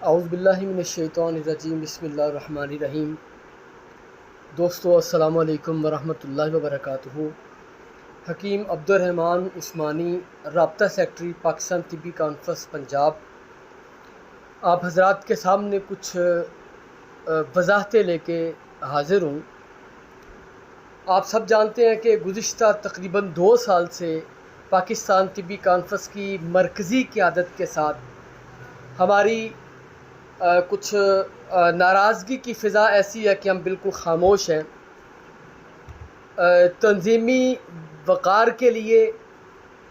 اعوذ باللہ من الشیطان الرجیم بسم اللہ الرحمن الرحیم۔ دوستو السلام علیکم ورحمۃ اللہ وبرکاتہ۔ حکیم عبدالرحمن عثمانی، رابطہ سیکرٹری، پاکستان طبی کانفرنس پنجاب، آپ حضرات کے سامنے کچھ وضاحتیں لے کے حاضر ہوں۔ آپ سب جانتے ہیں کہ گزشتہ تقریباً 2 سال سے پاکستان طبی کانفرنس کی مرکزی قیادت کے ساتھ ہماری کچھ ناراضگی کی فضا ایسی ہے کہ ہم بالکل خاموش ہیں۔ تنظیمی وقار کے لیے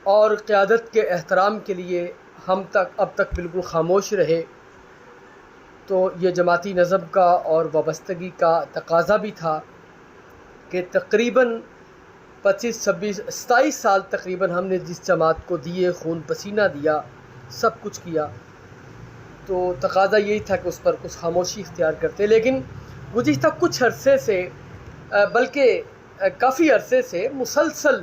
اور قیادت کے احترام کے لیے ہم اب تک بالکل خاموش رہے، تو یہ جماعتی نظم کا اور وابستگی کا تقاضا بھی تھا کہ تقریباً 25 26 27 سال تقریباً ہم نے جس جماعت کو دیے، خون پسینہ دیا، سب کچھ کیا، تو تقاضا یہی تھا کہ اس پر کچھ خاموشی اختیار کرتے۔ لیکن گزشتہ کچھ عرصے سے بلکہ کافی عرصے سے مسلسل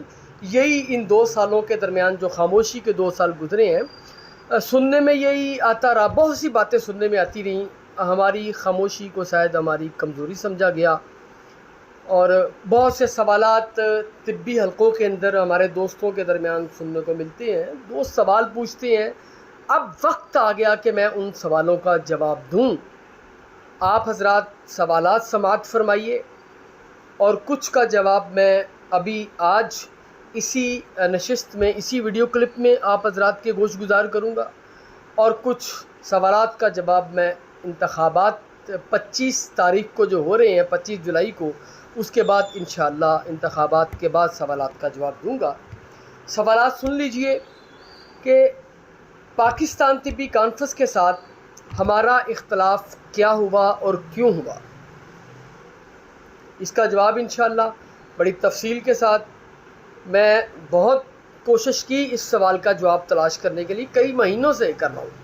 یہی ان 2 سالوں کے درمیان جو خاموشی کے 2 سال گزرے ہیں، سننے میں یہی آتا رہا، بہت سی باتیں سننے میں آتی رہیں۔ ہماری خاموشی کو شاید ہماری کمزوری سمجھا گیا، اور بہت سے سوالات طبی حلقوں کے اندر ہمارے دوستوں کے درمیان سننے کو ملتے ہیں۔ دوست سوال پوچھتے ہیں، اب وقت آ گیا کہ میں ان سوالوں کا جواب دوں۔ آپ حضرات سوالات سماعت فرمائیے، اور کچھ کا جواب میں ابھی آج اسی نشست میں، اسی ویڈیو کلپ میں آپ حضرات کے گوش گزار کروں گا، اور کچھ سوالات کا جواب میں انتخابات 25 تاریخ کو جو ہو رہے ہیں، 25 جولائی کو، اس کے بعد انشاءاللہ انتخابات کے بعد سوالات کا جواب دوں گا۔ سوالات سن لیجئے کہ پاکستان طبی کانفرنس کے ساتھ ہمارا اختلاف کیا ہوا اور کیوں ہوا۔ اس کا جواب انشاءاللہ بڑی تفصیل کے ساتھ، میں بہت کوشش کی اس سوال کا جواب تلاش کرنے کے لیے، کئی مہینوں سے کر رہا ہوں،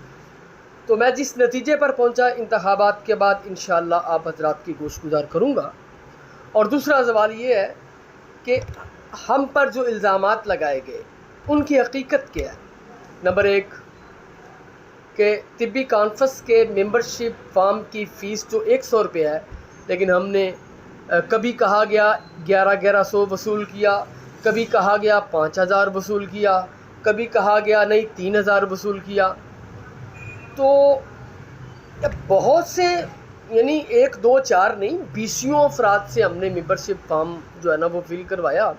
تو میں جس نتیجے پر پہنچا انتخابات کے بعد انشاءاللہ آپ حضرات کی گوش گزار کروں گا۔ اور دوسرا سوال یہ ہے کہ ہم پر جو الزامات لگائے گئے ان کی حقیقت کیا ہے۔ نمبر 1 کہ طبی کانفرنس کے ممبرشپ فارم کی فیس جو 100 روپے ہے، لیکن ہم نے کبھی کہا گیا 1100 وصول کیا، کبھی کہا گیا 5000 وصول کیا، کبھی کہا گیا نہیں 3000 وصول کیا۔ تو بہت سے، یعنی 1 2 4 نہیں، 20 افراد سے ہم نے ممبرشپ فارم جو ہے نا وہ فل کروایا،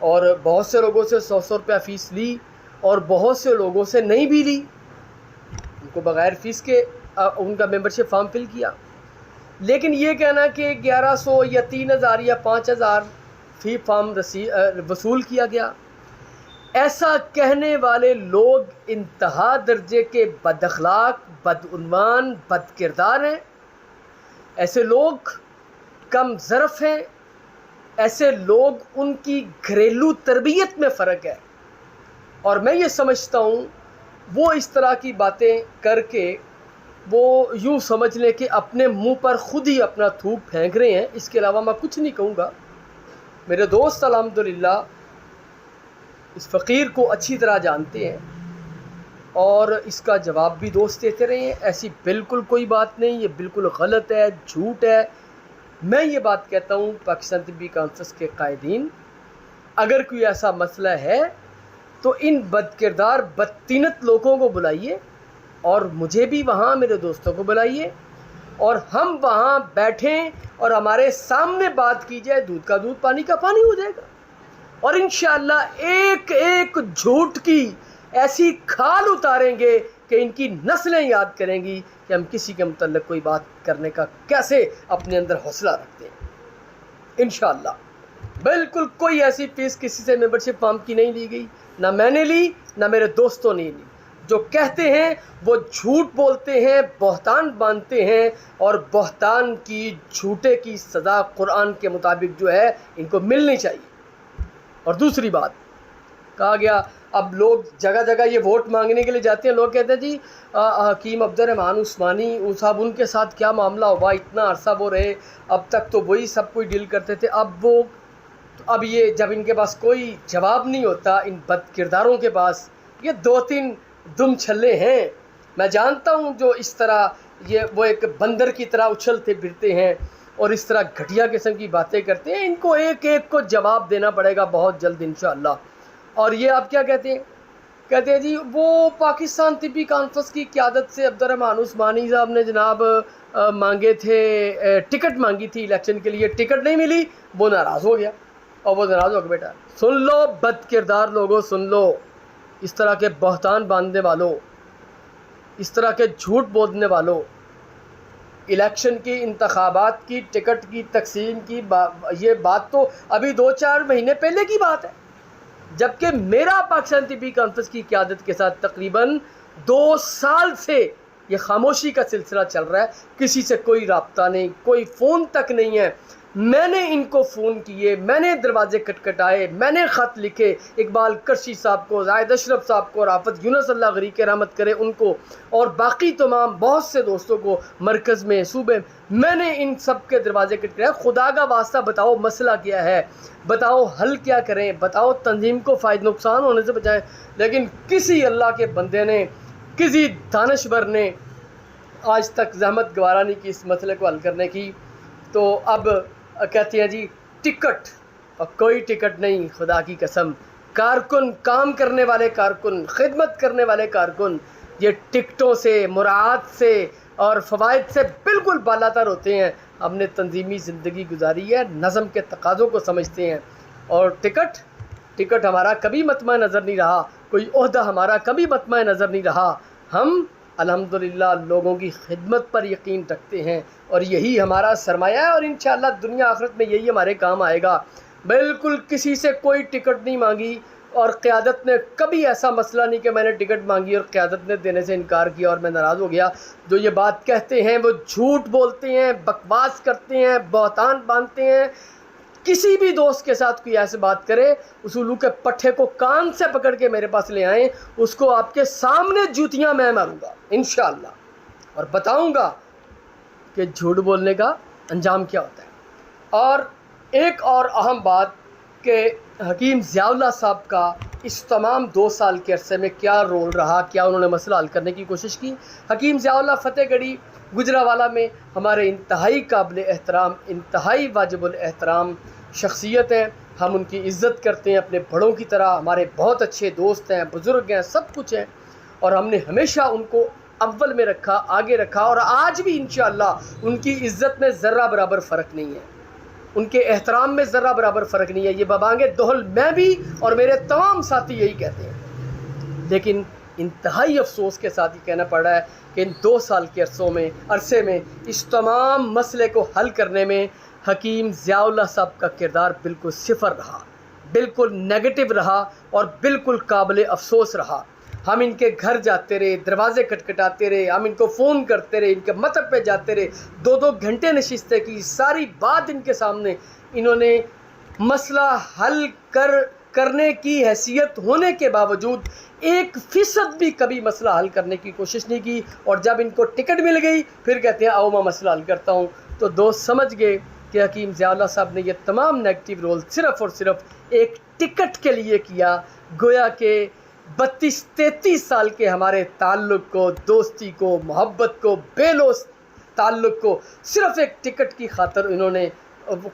اور بہت سے لوگوں سے 100 روپیہ فیس لی، اور بہت سے لوگوں سے نہیں بھی لی، ان کو بغیر فیس کے ان کا ممبرشپ فارم فل کیا۔ لیکن یہ کہنا کہ 1100 یا 3000 یا 5000 فی فارم وصول کیا گیا، ایسا کہنے والے لوگ انتہا درجے کے بد اخلاق، بدعنوان، بد کردار ہیں۔ ایسے لوگ کم ظرف ہیں، ایسے لوگ، ان کی گھریلو تربیت میں فرق ہے، اور میں یہ سمجھتا ہوں وہ اس طرح کی باتیں کر کے وہ یوں سمجھ لیں کہ اپنے منہ پر خود ہی اپنا تھوک پھینک رہے ہیں، اس کے علاوہ میں کچھ نہیں کہوں گا۔ میرے دوست الحمدللہ اس فقیر کو اچھی طرح جانتے ہیں، اور اس کا جواب بھی دوست دیتے رہے ہیں۔ ایسی بالکل کوئی بات نہیں، یہ بالکل غلط ہے، جھوٹ ہے۔ میں یہ بات کہتا ہوں پاکستان طبی کانفرنس کے قائدین، اگر کوئی ایسا مسئلہ ہے تو ان بد کردار بدطینت لوگوں کو بلائیے، اور مجھے بھی وہاں میرے دوستوں کو بلائیے، اور ہم وہاں بیٹھیں اور ہمارے سامنے بات کی جائے، دودھ کا دودھ پانی کا پانی ہو جائے گا، اور انشاءاللہ ایک ایک جھوٹ کی ایسی کھال اتاریں گے کہ ان کی نسلیں یاد کریں گی کہ ہم کسی کے متعلق کوئی بات کرنے کا کیسے اپنے اندر حوصلہ رکھتے ہیں۔ انشاءاللہ بالکل کوئی ایسی فیس کسی سے ممبرشپ فارم کی نہیں لی گئی، نہ میں نے لی، نہ میرے دوستوں نے لی۔ جو کہتے ہیں وہ جھوٹ بولتے ہیں، بہتان باندھتے ہیں، اور بہتان کی، جھوٹے کی سزا قرآن کے مطابق جو ہے ان کو ملنی چاہیے۔ اور دوسری بات کہا گیا، اب لوگ جگہ جگہ یہ ووٹ مانگنے کے لیے جاتے ہیں، لوگ کہتے ہیں جی حکیم عبدالرحمن عثمانی صاحب، ان کے ساتھ کیا معاملہ ہوا، اتنا عرصہ وہ رہے، اب تک تو وہی سب کچھ ڈیل کرتے تھے، اب یہ جب ان کے پاس کوئی جواب نہیں ہوتا، ان بد کرداروں کے پاس، یہ 2 3 دم چھلے ہیں۔ میں جانتا ہوں جو اس طرح وہ ایک بندر کی طرح اچھلتے پھرتے ہیں اور اس طرح گھٹیا قسم کی باتیں کرتے ہیں. ان کو ایک ایک کو جواب دینا پڑے گا بہت جلد انشاءاللہ. اور یہ آپ کیا کہتے ہیں؟ کہتے ہیں جی وہ پاکستان طبی کانفرنس کی قیادت سے عبدالرحمٰن عثمانی صاحب نے جناب مانگے تھے، ٹکٹ مانگی تھی الیکشن کے لیے، ٹکٹ نہیں ملی، وہ ناراض ہو گیا. اور وہ ناراض ہو گیا. بیٹا سن لو بد کردار لوگوں، سن لو، اس طرح کے بہتان باندھنے والوں، اس طرح کے جھوٹ بولنے والوں، الیکشن کی، انتخابات کی، ٹکٹ کی تقسیم کی یہ بات تو ابھی 2-4 مہینے پہلے کی بات ہے، جبکہ میرا پاکستان طبی کانفرنس کی قیادت کے ساتھ تقریباً 2 سال سے یہ خاموشی کا سلسلہ چل رہا ہے. کسی سے کوئی رابطہ نہیں، کوئی فون تک نہیں ہے. میں نے ان کو فون کیے، میں نے دروازے کٹکھٹائے، میں نے خط لکھے اقبال کرشی صاحب کو، زاہد اشرف صاحب کو، رافت یونس اللہ غریق رحمت کرے ان کو، اور باقی تمام بہت سے دوستوں کو مرکز میں، صوبے میں نے ان سب کے دروازے کٹکھٹائے. خدا کا واسطہ بتاؤ مسئلہ کیا ہے، بتاؤ حل کیا کریں، بتاؤ تنظیم کو فائدہ نقصان ہونے سے بچائیں. لیکن کسی اللہ کے بندے نے، کسی دانشور نے آج تک زحمت گوارا نہیں کی اس مسئلے کو حل کرنے کی. تو اب کہتے ہیں جی ٹکٹ، اور کوئی ٹکٹ نہیں. خدا کی قسم، کارکن، کام کرنے والے کارکن، خدمت کرنے والے کارکن یہ ٹکٹوں سے، مراعات سے اور فوائد سے بالکل بالا تر ہوتے ہیں. ہم نے تنظیمی زندگی گزاری ہے، نظم کے تقاضوں کو سمجھتے ہیں. اور ٹکٹ ہمارا کبھی مطمع نظر نہیں رہا، کوئی عہدہ ہمارا کبھی مطمع نظر نہیں رہا. ہم الحمدللہ لوگوں کی خدمت پر یقین رکھتے ہیں اور یہی ہمارا سرمایہ ہے، اور انشاءاللہ دنیا آخرت میں یہی ہمارے کام آئے گا. بالکل کسی سے کوئی ٹکٹ نہیں مانگی، اور قیادت نے کبھی ایسا مسئلہ نہیں کہ میں نے ٹکٹ مانگی اور قیادت نے دینے سے انکار کیا اور میں ناراض ہو گیا. جو یہ بات کہتے ہیں وہ جھوٹ بولتے ہیں، بکواس کرتے ہیں، بہتان باندھتے ہیں. کسی بھی دوست کے ساتھ کوئی ایسے بات کرے، اس الو کے پٹھے کو کان سے پکڑ کے میرے پاس لے آئیں، اس کو آپ کے سامنے جوتیاں میں ماروں گا انشاءاللہ، اور بتاؤں گا کہ جھوٹ بولنے کا انجام کیا ہوتا ہے. اور ایک اور اہم بات کہ حکیم ضیاء اللہ صاحب کا اس تمام 2 سال کے عرصے میں کیا رول رہا، کیا انہوں نے مسئلہ حل کرنے کی کوشش کی. حکیم ضیاء اللہ فتح گڑھی گجرانوالہ میں ہمارے انتہائی قابل احترام، انتہائی واجب الاحترام شخصیت ہیں. ہم ان کی عزت کرتے ہیں اپنے بڑوں کی طرح. ہمارے بہت اچھے دوست ہیں، بزرگ ہیں، سب کچھ ہیں، اور ہم نے ہمیشہ ان کو اول میں رکھا، آگے رکھا، اور آج بھی انشاءاللہ ان کی عزت میں ذرہ برابر فرق نہیں ہے، ان کے احترام میں ذرہ برابر فرق نہیں ہے. یہ ببانگ دہل میں بھی اور میرے تمام ساتھی یہی کہتے ہیں. لیکن انتہائی افسوس کے ساتھ یہ کہنا پڑ رہا ہے کہ ان 2 سال کے عرصے میں اس تمام مسئلے کو حل کرنے میں حکیم ضیاء اللہ صاحب کا کردار بالکل صفر رہا، بالکل نیگیٹو رہا، اور بالکل قابل افسوس رہا. ہم ان کے گھر جاتے رہے، دروازے کٹکھٹاتے رہے، ہم ان کو فون کرتے رہے، ان کے مطب پہ جاتے رہے، 2 گھنٹے نشستیں کی، ساری بات ان کے سامنے. انہوں نے مسئلہ حل کرنے کی حیثیت ہونے کے باوجود 1% بھی کبھی مسئلہ حل کرنے کی کوشش نہیں کی. اور جب ان کو ٹکٹ مل گئی پھر کہتے ہیں آؤ میں مسئلہ حل کرتا ہوں. تو دوست سمجھ گئے کہ حکیم ضیاء اللہ صاحب نے یہ تمام نیگیٹو رول صرف اور صرف ایک ٹکٹ کے لیے کیا. گویا کہ 32-33 سال کے ہمارے تعلق کو، دوستی کو، محبت کو، بے لوث تعلق کو صرف ایک ٹکٹ کی خاطر انہوں نے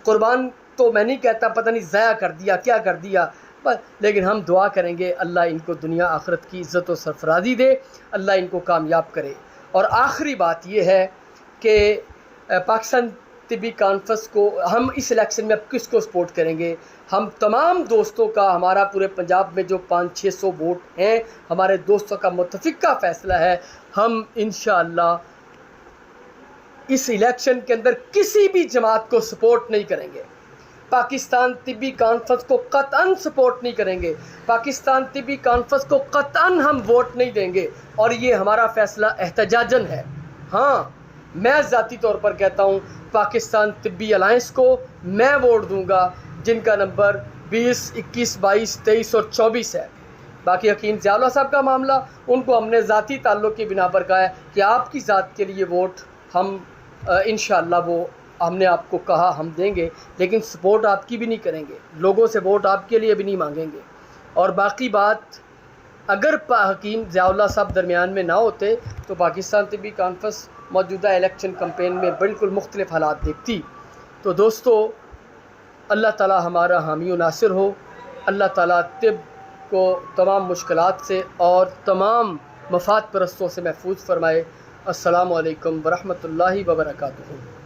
قربان، تو میں نہیں کہتا پتہ نہیں ضائع کر دیا، کیا کر دیا. لیکن ہم دعا کریں گے اللہ ان کو دنیا آخرت کی عزت و سرفرازی دے، اللہ ان کو کامیاب کرے. اور آخری بات یہ ہے کہ پاکستان طبی کانفرنس کو ہم اس الیکشن میں اب کس کو سپورٹ کریں گے؟ ہم تمام دوستوں کا، ہمارا پورے پنجاب میں جو 500-600 ووٹ ہیں، ہمارے دوستوں کا متفقہ فیصلہ ہے. ہم انشاءاللہ اس الیکشن کے اندر کسی بھی جماعت کو سپورٹ نہیں کریں گے. پاکستان طبی کانفرنس کو قطعاً سپورٹ نہیں کریں گے. پاکستان طبی کانفرنس کو قطعاً ہم ووٹ نہیں دیں گے، اور یہ ہمارا فیصلہ احتجاجاً ہے. ہاں، میں ذاتی طور پر کہتا ہوں پاکستان طبی الائنس کو میں ووٹ دوں گا، جن کا نمبر 20، 21، 22، 23 اور 24 ہے. باقی حکیم ضیاء اللہ صاحب کا معاملہ، ان کو ہم نے ذاتی تعلق کی بنا پر کہا ہے کہ آپ کی ذات کے لیے ووٹ ہم انشاءاللہ وہ ہم نے آپ کو کہا ہم دیں گے، لیکن سپورٹ آپ کی بھی نہیں کریں گے، لوگوں سے ووٹ آپ کے لیے بھی نہیں مانگیں گے. اور باقی بات اگر حکیم ضیاء اللہ صاحب درمیان میں نہ ہوتے تو پاکستان طبی کانفرنس موجودہ الیکشن کمپین میں بالکل مختلف حالات دیکھتی۔ تو دوستو، اللہ تعالی ہمارا حامی و ناصر ہو، اللہ تعالی طب کو تمام مشکلات سے اور تمام مفاد پرستوں سے محفوظ فرمائے۔ السلام علیکم ورحمۃ اللہ وبرکاتہ۔